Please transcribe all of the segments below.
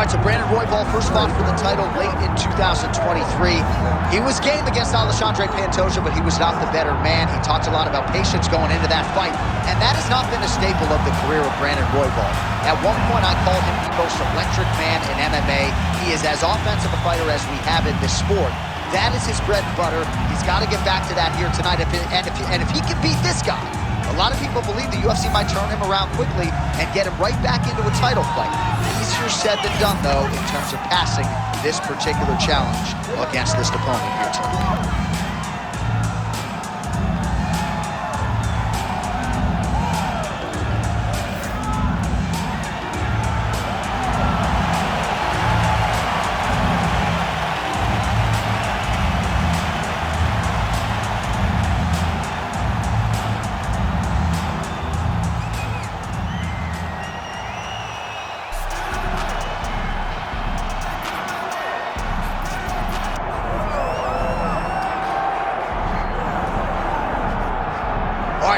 right, so Brandon Royval first fought for the title late in 2023. He was game against Alexandre Pantoja, but he was not the better man. He talked a lot about patience going into that fight, and that has not been a staple of the career of Brandon Royval. At one point, I called him the most electric man in MMA. He is as offensive a fighter as we have in this sport. That is his bread and butter. He's got to get back to that here tonight, and if he can beat this guy, a lot of people believe the UFC might turn him around quickly and get him right back into a title fight. Easier said than done, though, in terms of passing this particular challenge against this opponent here tonight.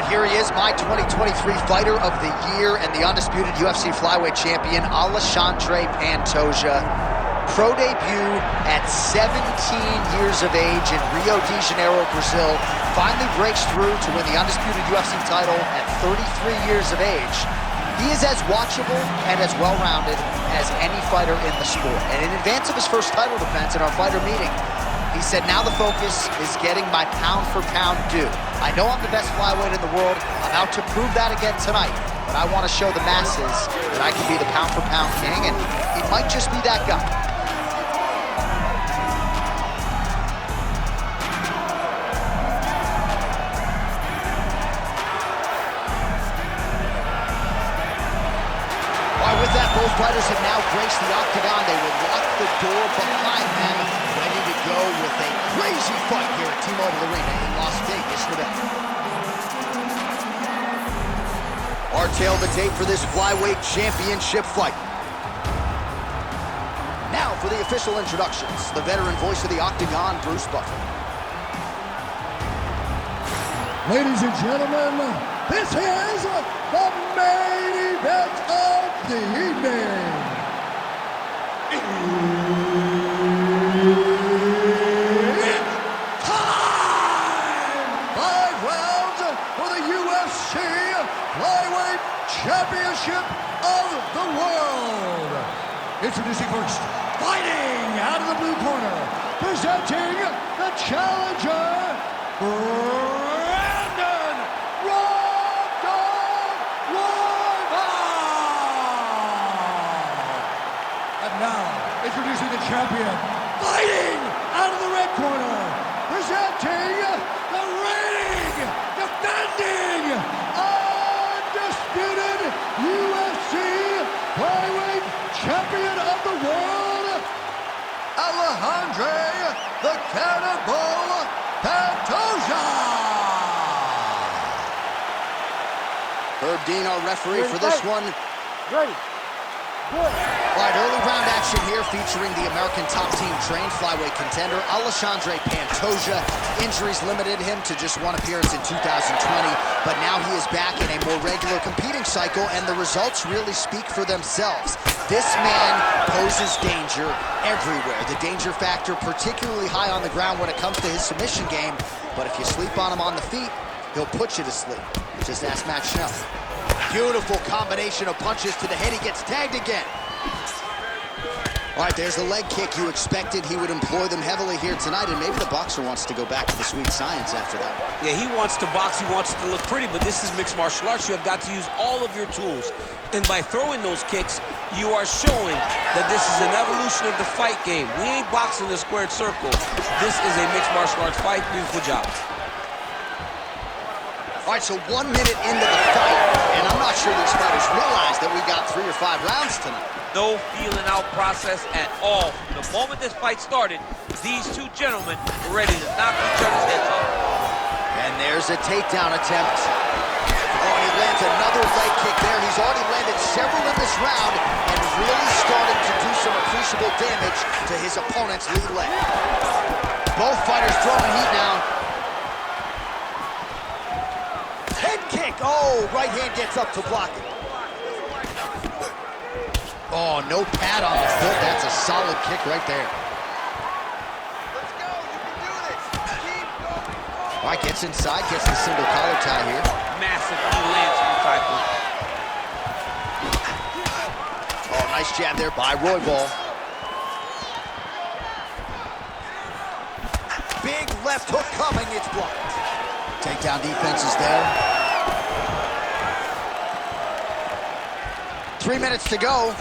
Here he is, my 2023 Fighter of the Year and the undisputed UFC flyweight champion, Alexandre Pantoja. Pro debut at 17 years of age in Rio de Janeiro, Brazil. Finally breaks through to win the undisputed UFC title at 33 years of age. He is as watchable and as well-rounded as any fighter in the sport. And in advance of his first title defense in our fighter meeting, he said, now the focus is getting my pound-for-pound due. I know I'm the best flyweight in the world. I'm out to prove that again tonight. But I want to show the masses that I can be the pound-for-pound king, and he might just be that guy. All right, with that, both fighters have now graced the octagon. They will lock the door behind them, ready to go with a crazy fight here at T-Mobile Arena in Las Vegas, Nevada. Our tail the tape for this flyweight championship fight. Now for the official introductions, the veteran voice of the octagon, Bruce Buffer. Ladies and gentlemen, this is the main event of the evening. It's time! 5 rounds for the UFC Flyweight Championship of the World. Introducing first, fighting out of the blue corner, presenting the challenger, Brandon Royval. And now, introducing the champion, fighting out of the red corner, presenting the reigning, defending, undisputed UFC Flyweight Champion of the World, Alexandre the Cannibal Pantoja. Herb Dean, our referee for this one. Ready. All right, early round action here featuring the American top team trained flyweight contender, Alexandre Pantoja. Injuries limited him to just one appearance in 2020, but now he is back in a more regular competing cycle, and the results really speak for themselves. This man poses danger everywhere. The danger factor particularly high on the ground when it comes to his submission game, but if you sleep on him on the feet, he'll put you to sleep. Just ask Matt Schnell. Beautiful combination of punches to the head. He gets tagged again. All right, there's the leg kick. You expected he would employ them heavily here tonight, and maybe the boxer wants to go back to the sweet science after that. Yeah, he wants to box, he wants it to look pretty, but this is mixed martial arts. You have got to use all of your tools. And by throwing those kicks, you are showing that this is an evolution of the fight game. We ain't boxing the squared circle. This is a mixed martial arts fight. Beautiful job. All right, so 1 minute into the fight, and I'm not sure these fighters realize that we got 3 or 5 rounds tonight. No feeling out process at all. From the moment this fight started, these two gentlemen were ready to knock each other's heads off. And there's a takedown attempt. Oh, and he lands another leg kick there. He's already landed several in this round and really started to do some appreciable damage to his opponent's lead leg. Both fighters throwing heat now. Head kick. Oh, right hand gets up to block it. Oh, no pad on the foot. That's a solid kick right there. Let's go. You can do this. Keep going forward. All right, gets inside, gets the single collar tie here. Massive knee lands from the tackle. Oh, nice jab there by Royval. Big left hook coming, it's blocked. Takedown defense is there. 3 minutes to go.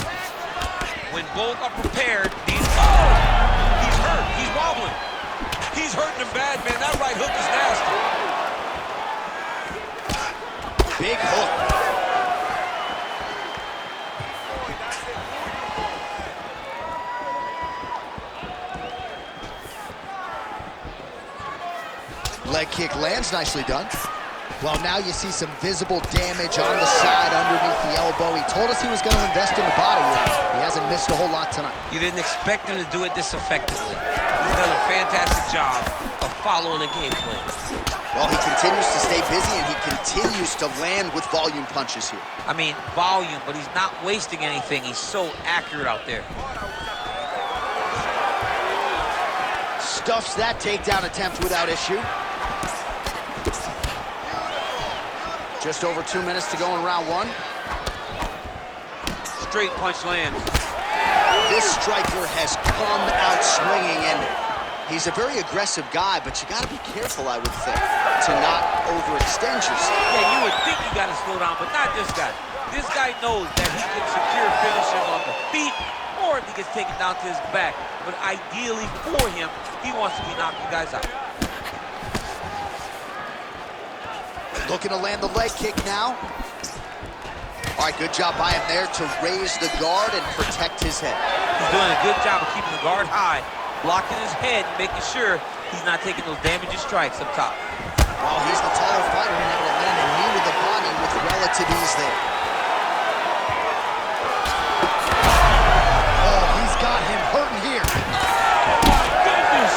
When both are prepared, he's hurt, he's wobbling. He's hurting him bad, man. That right hook is nasty. Big hook. Leg kick lands, nicely done. Well, now you see some visible damage on the side underneath the elbow. He told us he was going to invest in the body. He hasn't missed a whole lot tonight. You didn't expect him to do it this effectively. He's done a fantastic job of following the game plan. Well, he continues to stay busy, and he continues to land with volume punches here. I mean, volume, but he's not wasting anything. He's so accurate out there. Stuffs that takedown attempt without issue. Just over 2 minutes to go in round one. Straight punch lands. This striker has come out swinging, and he's a very aggressive guy, but you got to be careful, I would think, to not overextend yourself. Yeah, you would think you got to slow down, but not this guy. This guy knows that he can secure finishes on the feet, or if he gets taken down to his back. But ideally for him, he wants to be knocking guys out. Looking to land the leg kick now. All right, good job by him there to raise the guard and protect his head. He's doing a good job of keeping the guard high, blocking his head, making sure he's not taking those damaging strikes up top. Well, he's the taller fighter and able to land a knee with the body with relative ease there. Oh, he's got him hurting here. Goodness!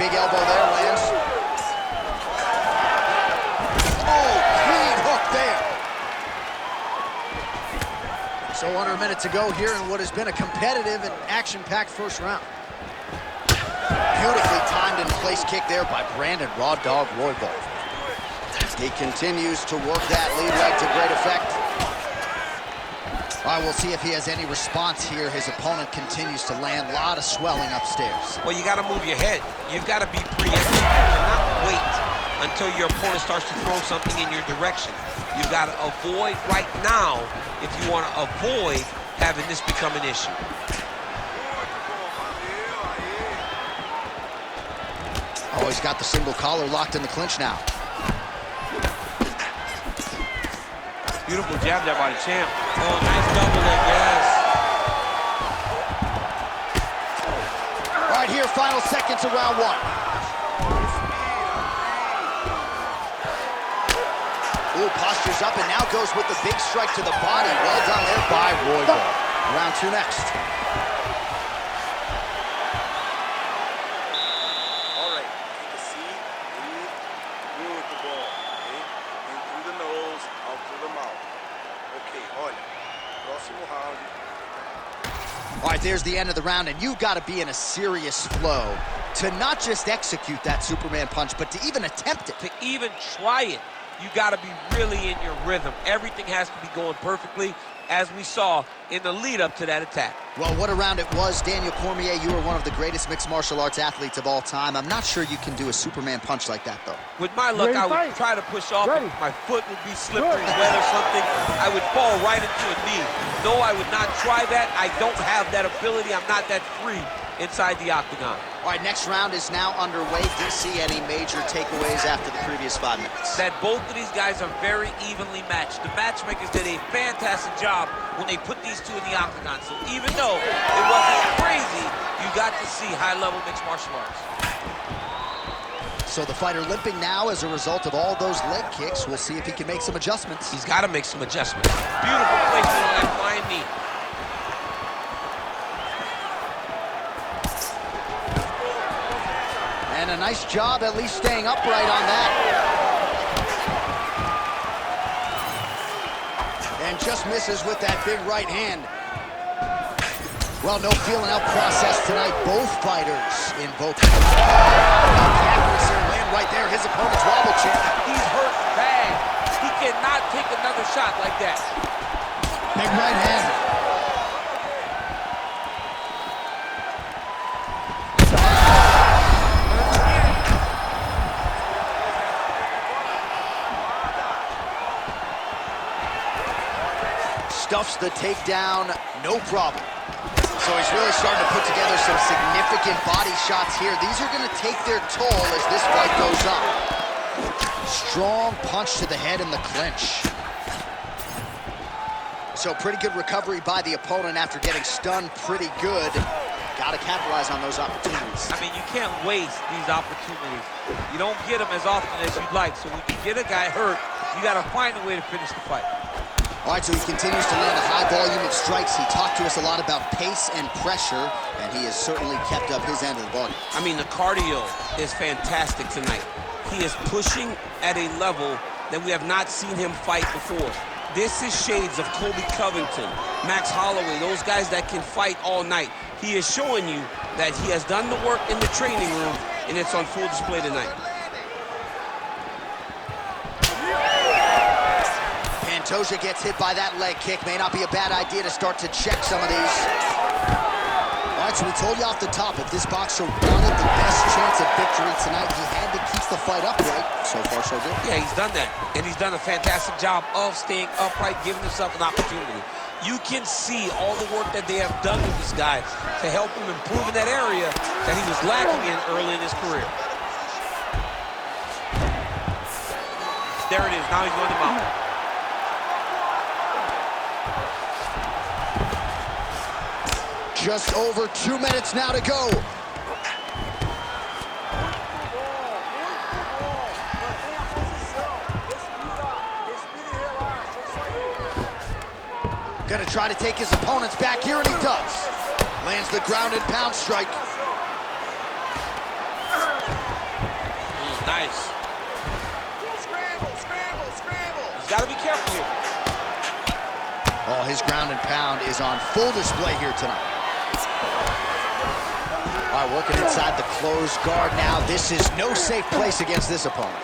Big elbow there, lands. Oh, clean hook there. So under a minute to go here in what has been a competitive and action-packed first round. Beautifully timed and placed kick there by Brandon Raw Dog Royval. He continues to work that lead leg to great effect. All right, we'll see if he has any response here. His opponent continues to land a lot of swelling upstairs. Well, you got to move your head. You've got to be preemptive. You cannot wait until your opponent starts to throw something in your direction. You've got to avoid right now if you want to avoid having this become an issue. Oh, he's got the single collar locked in the clinch now. Beautiful jab there by the champ. Oh, nice double leg, yes. All right, here, final seconds of round one. Ooh, postures up and now goes with the big strike to the body. Well done there by Royval. Round two next. All right, take a seat, breathe, good with the ball, okay? In through the nose, out through the mouth. Okay, olha, próximo round. All right, there's the end of the round, and you've got to be in a serious flow to not just execute that Superman punch, but to even attempt it. To even try it, you got to be really in your rhythm. Everything has to be going perfectly, as we saw in the lead-up to that attack. Well, what a round it was. Daniel Cormier, you are one of the greatest mixed martial arts athletes of all time. I'm not sure you can do a Superman punch like that, though. With my luck, I would try to push off. My foot would be slippery wet or something. I would fall right into a knee. No, I would not try that. I don't have that ability. I'm not that free inside the octagon. All right, next round is now underway. Do you see any major takeaways after the previous 5 minutes? That both of these guys are very evenly matched. The matchmakers did a fantastic job when they put these two in the octagon. So even though it wasn't crazy, you got to see high-level mixed martial arts. So the fighter limping now as a result of all those leg kicks. We'll see if he can make some adjustments. He's got to make some adjustments. Beautiful placement on that flying knee. And a nice job at least staying upright on that. And just misses with that big right hand. Well, no feeling out process tonight. Both fighters invoking accuracy. Land right there. His opponent's wobble champ. He's hurt bad. He cannot take another shot like that. Big right hand. Stuffs the takedown, no problem. So he's really starting to put together some significant body shots here. These are going to take their toll as this fight goes on. Strong punch to the head in the clinch. So pretty good recovery by the opponent after getting stunned pretty good. Got to capitalize on those opportunities. I mean, you can't waste these opportunities. You don't get them as often as you'd like. So when you get a guy hurt, you got to find a way to finish the fight. All right, so he continues to land a high volume of strikes. He talked to us a lot about pace and pressure, and he has certainly kept up his end of the bargain. I mean, the cardio is fantastic tonight. He is pushing at a level that we have not seen him fight before. This is shades of Colby Covington, Max Holloway, those guys that can fight all night. He is showing you that he has done the work in the training room, and it's on full display tonight. Pantoja gets hit by that leg kick. May not be a bad idea to start to check some of these. All right, so we told you off the top, if this boxer wanted the best chance at victory tonight, he had to keep the fight upright. So far, so good. Yeah, he's done that. And he's done a fantastic job of staying upright, giving himself an opportunity. You can see all the work that they have done with this guy to help him improve in that area that he was lacking in early in his career. There it is. Now he's going to mount. Just over 2 minutes now to go. Gonna try to take his opponents back here, and he does. Lands the ground and pound strike. Nice. Scramble, scramble, scramble. He's got to be careful here. Oh, his ground and pound is on full display here tonight. All right, working inside the closed guard now. This is no safe place against this opponent.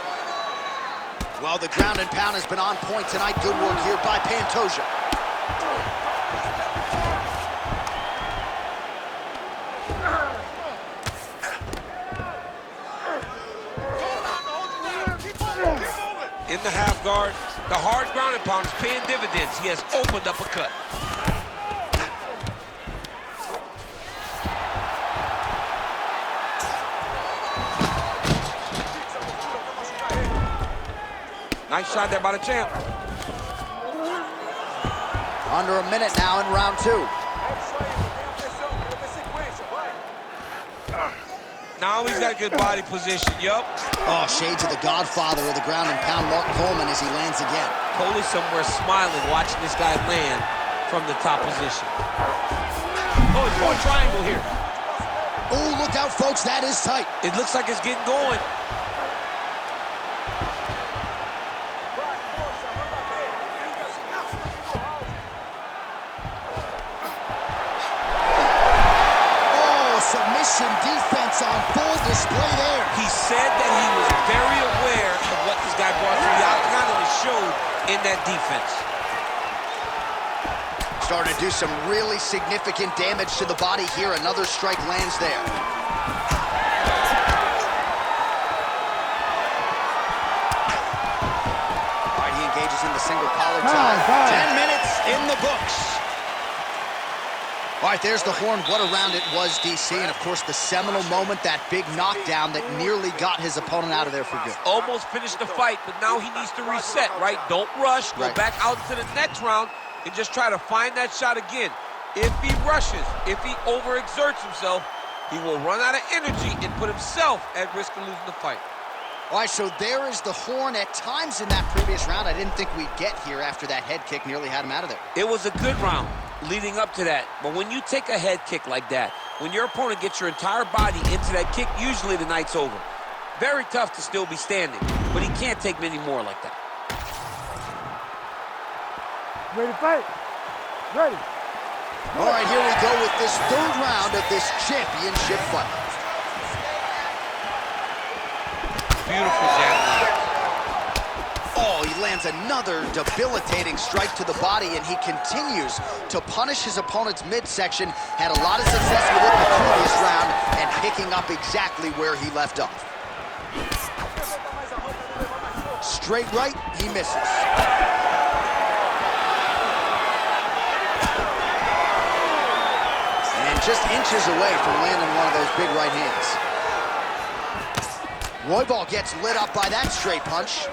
Well, the ground and pound has been on point tonight. Good work here by Pantoja. In the half guard, the hard ground and pound is paying dividends. He has opened up a cut. Nice shot there by the champ. Under a minute now in round two. Now he's got a good body position, yup. Oh, shades of the godfather of the ground and pound, Mark Coleman, as he lands again. Coley somewhere smiling, watching this guy land from the top position. Oh, he's going triangle here. Oh, look out, folks, that is tight. It looks like it's getting going. Defense on full display there. He said that he was very aware of what this guy brought to the octagon, and it showed in that defense. Starting to do some really significant damage to the body here. Another strike lands there. All right, he engages in the single collar tie. 10 minutes in the books. All right, there's the horn. What a round it was, DC. And, of course, the seminal moment, that big knockdown that nearly got his opponent out of there for good. Almost finished the fight, but now he needs to reset, right? Don't rush. Go back out to the next round and just try to find that shot again. If he rushes, if he overexerts himself, he will run out of energy and put himself at risk of losing the fight. All right, so there is the horn. At times in that previous round, I didn't think we'd get here after that head kick nearly had him out of there. It was a good round leading up to that. But when you take a head kick like that, when your opponent gets your entire body into that kick, usually the night's over. Very tough to still be standing, but he can't take many more like that. Ready to fight? Ready. All right, here we go with this third round of this championship fight. Beautiful jab. Oh, he lands another debilitating strike to the body, and he continues to punish his opponent's midsection. Had a lot of success with it in the previous round and picking up exactly where he left off. Straight right, he misses. And just inches away from landing one of those big right hands. Royval gets lit up by that straight punch.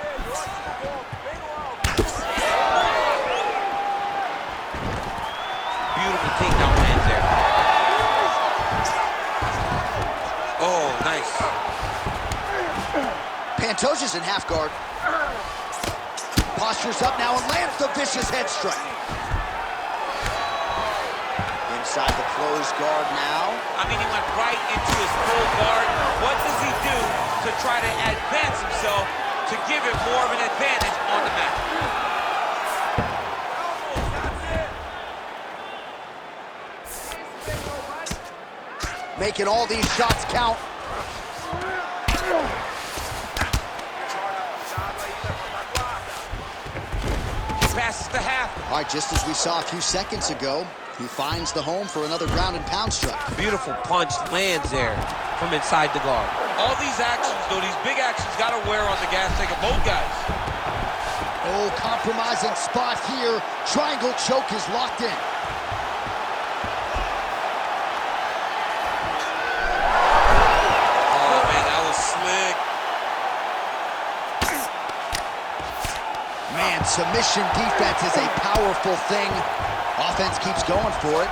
Beautiful takedown lands there. Oh, nice. Pantoja's in half guard. Postures up now and lands the vicious head strike. Inside the closed guard now. I mean, he went right into his full guard. What does he do to try to advance himself to give him more of an advantage on the mat? Making all these shots count. Passes the half. All right, just as we saw a few seconds ago, he finds the home for another ground and pound strike. Beautiful punch lands there from inside the guard. All these actions, though, these big actions, got to wear on the gas tank of both guys. Oh, compromising spot here. Triangle choke is locked in. Oh, man, that was slick. Man, submission defense is a powerful thing. Offense keeps going for it.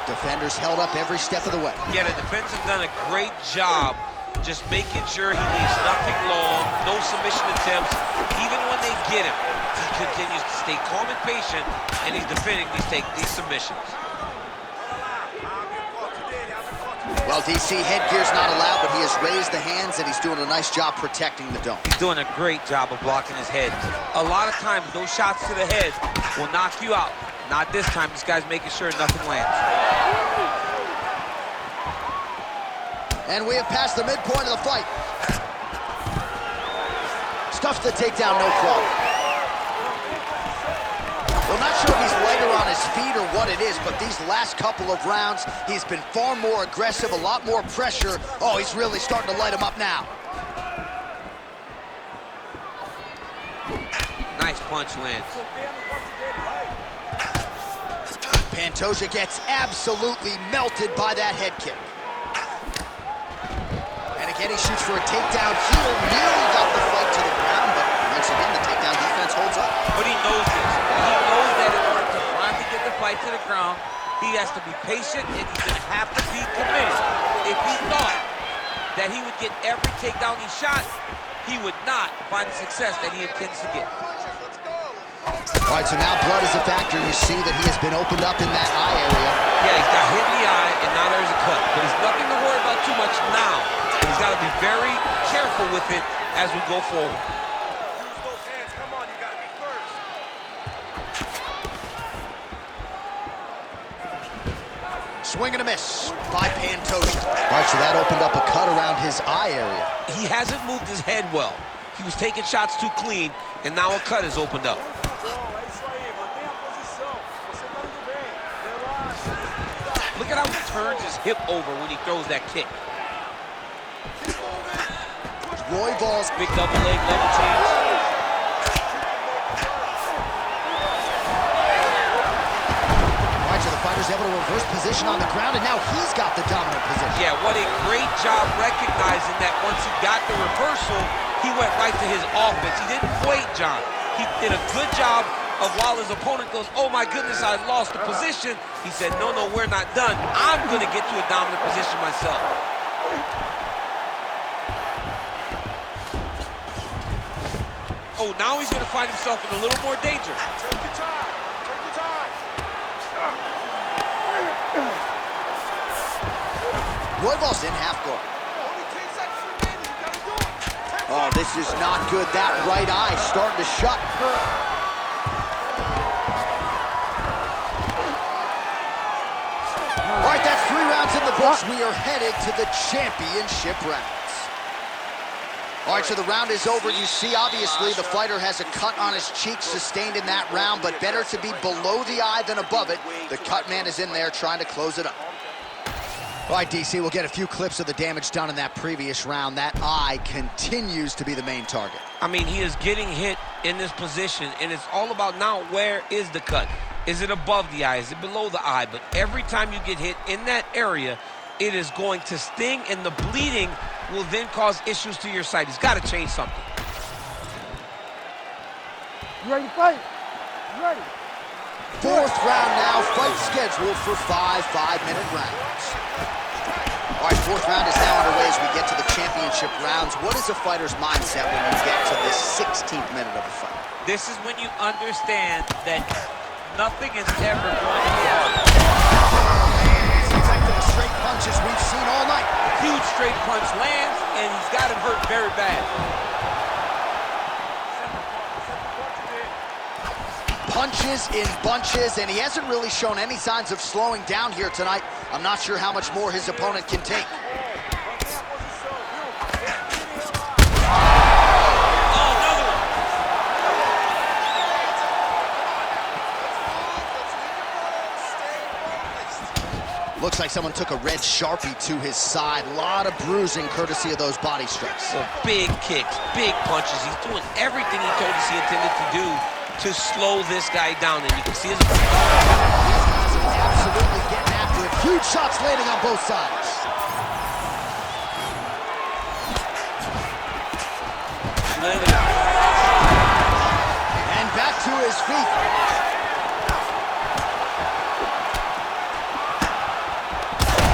Defenders held up every step of the way. Yeah, the defense has done a great job just making sure he leaves nothing long, no submission attempts. Even when they get him, he continues to stay calm and patient, and he's defending these submissions. Well, DC, headgear's not allowed, but he has raised the hands, and he's doing a nice job protecting the dome. He's doing a great job of blocking his head. A lot of times, those shots to the head will knock you out. Not this time. This guy's making sure nothing lands. And we have passed the midpoint of the fight. Stuffs the takedown, no problem. Well, not sure if he's lighter on his feet or what it is, but these last couple of rounds, he's been far more aggressive, a lot more pressure. Oh, he's really starting to light him up now. Nice punch lands. Pantoja gets absolutely melted by that head kick. And again, he shoots for a takedown here. Nearly got the fight to the ground, but once again, the takedown defense holds up. But he knows this. He knows that in order to finally get the fight to the ground, he has to be patient and he's going to have to be committed. If he thought that he would get every takedown he shot, he would not find the success that he intends to get. All right, so now blood is a factor. You see that he has been opened up in that eye area. Yeah, he's got hit in the eye, and now there's a cut. But he's nothing to worry about too much now. He's got to be very careful with it as we go forward. Use those hands. Come on, you gotta be first. Swing and a miss by Pantoja. All right, so that opened up a cut around his eye area. He hasn't moved his head well. He was taking shots too clean, and now a cut has opened up. Look at how he turns his hip over when he throws that kick. Royval's Big double leg level change. All right, so the fighter's able to reverse position on the ground, and now he's got the dominant position. Yeah, what a great job recognizing that once he got the reversal, he went right to his offense. He didn't wait, John. He did a good job of while his opponent goes, oh my goodness, I lost the position. He said, no, no, we're not done. I'm gonna get to a dominant position myself. Oh, now he's gonna find himself in a little more danger. Take your time. Take your time. Royval's in half guard. Only 10 seconds remaining. You gotta do it. Oh, this is not good. That right eye starting to shut. Folks, we are headed to the championship rounds. All right, so the round is over. You see, obviously, the fighter has a cut on his cheek sustained in that round, but better to be below the eye than above it. The cut man is in there trying to close it up. All right, DC, we'll get a few clips of the damage done in that previous round. That eye continues to be the main target. I mean, he is getting hit in this position, and it's all about now, where is the cut? Is it above the eye? Is it below the eye? But every time you get hit in that area, it is going to sting, and the bleeding will then cause issues to your sight. He's got to change something. You ready to fight? You ready? Fourth round now, fight scheduled for 5 5-minute rounds. All right, fourth round is now underway as we get to the championship rounds. What is a fighter's mindset when you get to this 16th minute of a fight? This is when you understand that nothing is ever going to be hard. Effective straight punches we've seen all night. Huge straight punch lands, and he's got him hurt very bad. Punches in bunches, and he hasn't really shown any signs of slowing down here tonight. I'm not sure how much more his opponent can take. Looks like someone took a red Sharpie to his side. A lot of bruising courtesy of those body strikes. Well, big kicks, big punches. He's doing everything he told us he intended to do to slow this guy down, and you can see his... These guys are absolutely getting after it. Huge shots landing on both sides. And back to his feet.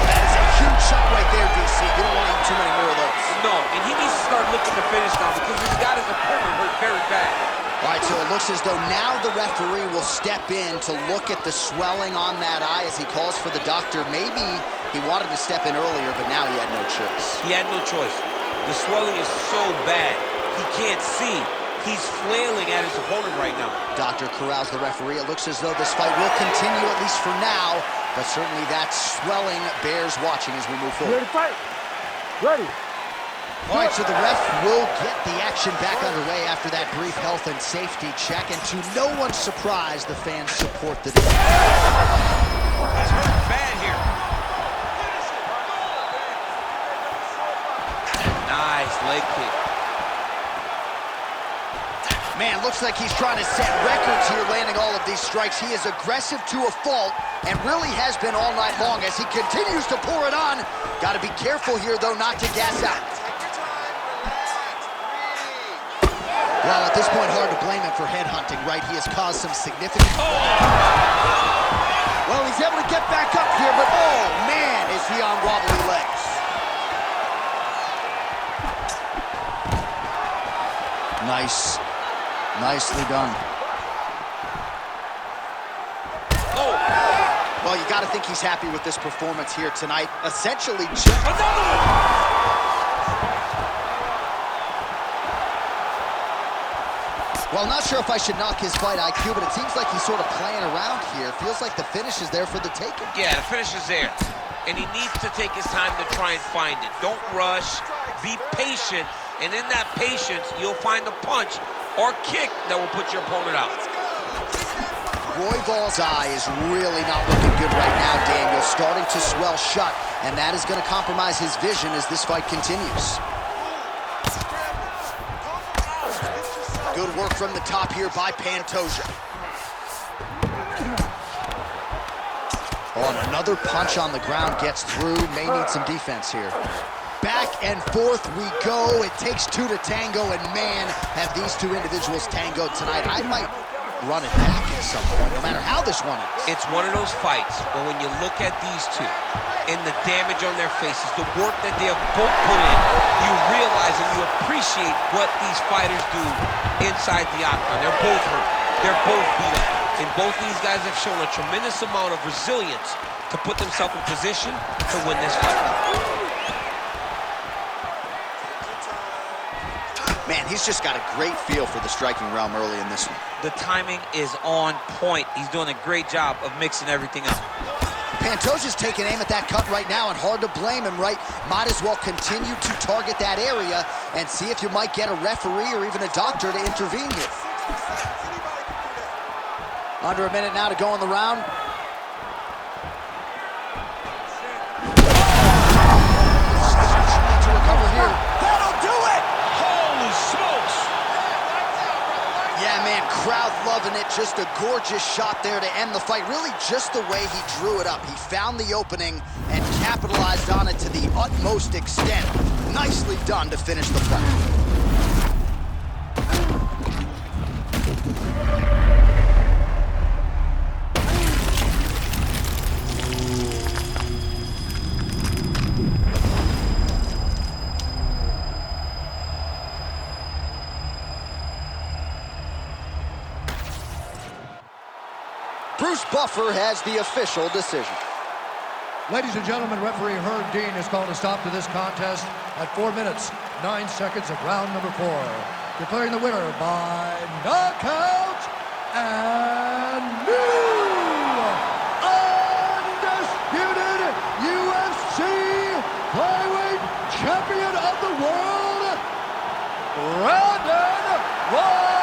That is a huge shot right there, DC. You don't want to eat too many more of those. No, and he needs to start looking to finish now because he's got his opponent hurt very bad. All right, so it looks as though now the referee will step in to look at the swelling on that eye as he calls for the doctor. Maybe he wanted to step in earlier, but now he had no choice. He had no choice. The swelling is so bad, he can't see. He's flailing at his opponent right now. Doctor corrals the referee. It looks as though this fight will continue, at least for now, but certainly that swelling bears watching as we move You forward. ready to fight? Ready. All right, so the ref will get the action back underway after that brief health and safety check, and to no one's surprise, the fans support the defense. He's hurt bad here. Nice leg kick. Man, looks like he's trying to set records here, landing all of these strikes. He is aggressive to a fault, and really has been all night long as he continues to pour it on. Got to be careful here, though, not to gas out. Well, at this point, hard to blame him for headhunting, right? He has caused some significant... Well, he's able to get back up here, but oh, man, is he on wobbly legs. Nice. Nicely done. Oh! Well, you got to think he's happy with this performance here tonight. Essentially, just... Another one! Well, not sure if I should knock his fight IQ, but it seems like he's sort of playing around here. Feels like the finish is there for the taking. Yeah, the finish is there. And he needs to take his time to try and find it. Don't rush. Be patient. And in that patience, you'll find a punch or kick that will put your opponent out. Royval's eye is really not looking good right now, Daniel. Starting to swell shut, and that is going to compromise his vision as this fight continues. Good work from the top here by Pantoja. Oh, and another punch on the ground gets through. May need some defense here. Back and forth we go. It takes two to tango, and man, have these two individuals tangoed tonight. I might run it back at some point, no matter how this one is. It's one of those fights where when you look at these two and the damage on their faces, the work that they have both put in, you realize and you appreciate what these fighters do inside the octagon. They're both hurt. They're both beat up. And both these guys have shown a tremendous amount of resilience to put themselves in position to win this fight. Man, he's just got a great feel for the striking realm early in this one. The timing is on point. He's doing a great job of mixing everything up. Pantoja's taking aim at that cut right now, and hard to blame him, right? Might as well continue to target that area and see if you might get a referee or even a doctor to intervene here. Under a minute now to go in the round. To recover here. That'll do it! Holy smokes! Yeah, man, crowd loving it. Just a gorgeous shot there to end the fight. Really just the way he drew it up. He found the opening and capitalized on it to the utmost extent. Nicely done to finish the fight. Bruce Buffer has the official decision. Ladies and gentlemen, referee Herb Dean has called a stop to this contest at 4 minutes, 9 seconds of round number 4. Declaring the winner by knockout and new undisputed UFC flyweight champion of the world, Royval.